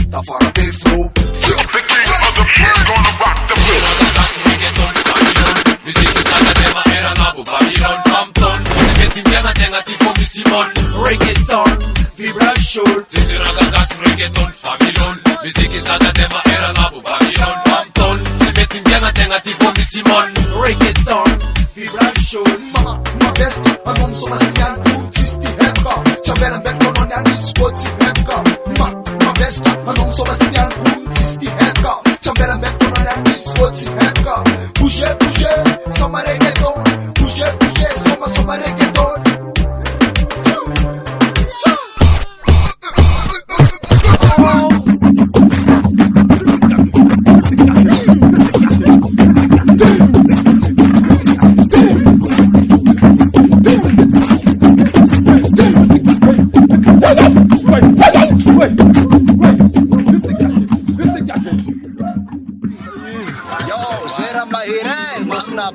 Tafara they flow. The king of the beat gonna rock the beat. Music sana sema era ngabu Babylon Compton. Sibeti mbianga tenga tifo misimon. Reggaeton, vibration. Zizira gagas reggaeton Babylon. Music sana sema era ngabu Babylon Compton. Sibeti mbianga tenga tifo misimon. Reggaeton, vibration. Ma best, anom so mastian kun sisti hepka. Chambelan back on an squad si hepka. Ma best, anom so mastian kun sisti hepka. Chambelan back on an squad si hepka. Bouger, bouger, sama reggaeton. Bouger, bouger, sama reggaeton. Yo, será Mahery, no snap.